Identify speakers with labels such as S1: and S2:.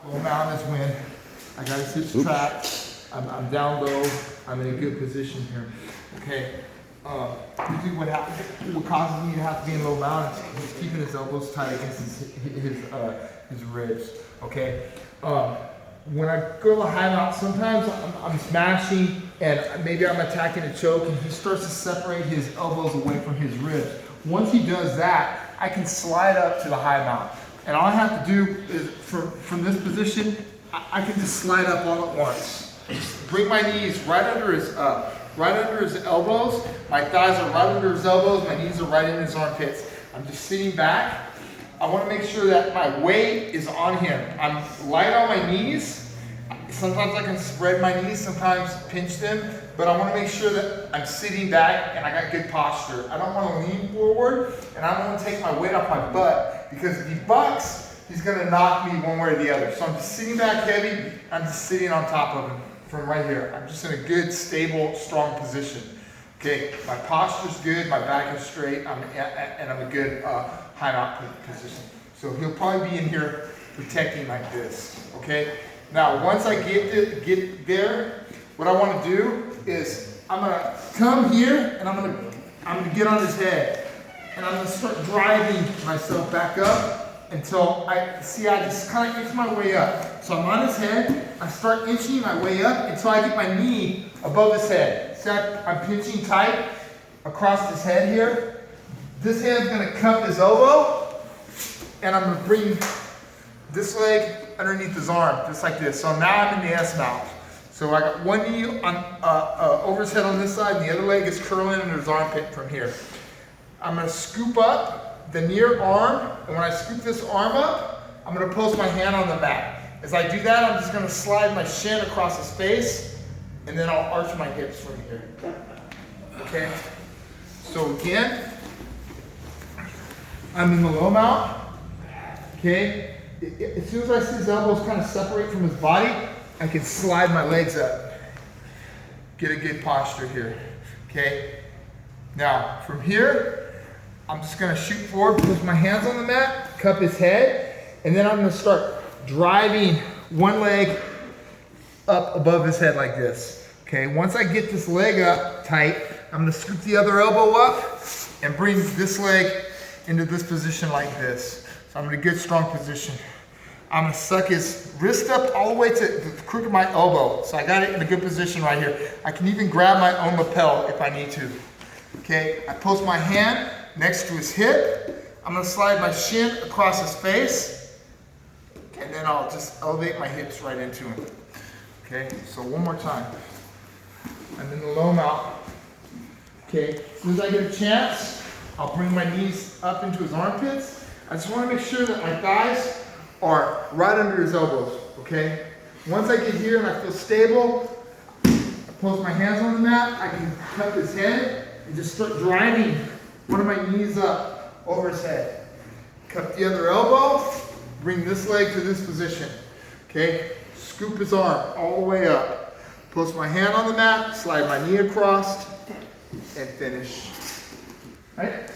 S1: Low mount is when I got his hips trapped. I'm down low. I'm in a good position here. Okay. Usually what causes me to have to be in low mount is he's keeping his elbows tight against his ribs. Okay. When I go to high mount, sometimes I'm smashing and maybe I'm attacking a choke and he starts to separate his elbows away from his ribs. Once he does that, I can slide up to the high mount. And all I have to do is, from this position, I can just slide up all at once. Just bring my knees right under his elbows. My thighs are right under his elbows. My knees are right in his armpits. I'm just sitting back. I want to make sure that my weight is on him. I'm light on my knees. Sometimes I can spread my knees, sometimes pinch them, but I want to make sure that I'm sitting back and I got good posture. I don't want to lean forward and I don't want to take my weight off my butt because if he bucks, he's going to knock me one way or the other. So I'm just sitting back heavy. I'm just sitting on top of him from right here. I'm just in a good, stable, strong position. Okay, my posture's good, my back is straight, and I'm a good high mount position. So he'll probably be in here protecting like this. Okay. Now, once I get there, what I want to do is I'm gonna come here and I'm gonna get on his head, and I'm gonna start driving myself back up until I just kind of inch my way up. So I'm on his head. I start inching my way up until I get my knee above his head. See, I'm pinching tight across his head here. This hand's gonna cup his elbow, and I'm gonna bring this leg underneath his arm, just like this. So now I'm in the S mount. So I got one knee on, over his head on this side, and the other leg is curling under his armpit from here. I'm gonna scoop up the near arm, and when I scoop this arm up, I'm gonna post my hand on the mat. As I do that, I'm just gonna slide my shin across his face, and then I'll arch my hips from here. Okay? So again, I'm in the low mount. Okay? As soon as I see his elbows kind of separate from his body, I can slide my legs up. Get a good posture here. Okay? Now, from here, I'm just going to shoot forward, put my hands on the mat, cup his head, and then I'm going to start driving one leg up above his head like this. Okay? Once I get this leg up tight, I'm going to scoop the other elbow up and bring this leg into this position like this. So I'm in a good, strong position. I'm gonna suck his wrist up all the way to the crook of my elbow. So I got it in a good position right here. I can even grab my own lapel if I need to. Okay, I post my hand next to his hip. I'm gonna slide my shin across his face. And then I'll just elevate my hips right into him. Okay, so one more time. I'm in the low mount. Okay, as soon as I get a chance, I'll bring my knees up into his armpits. I just want to make sure that my thighs are right under his elbows, okay? Once I get here and I feel stable, I post my hands on the mat, I can cup his head and just start driving one of my knees up over his head. Cup the other elbow, bring this leg to this position, okay? Scoop his arm all the way up. Post my hand on the mat, slide my knee across, and finish. Right?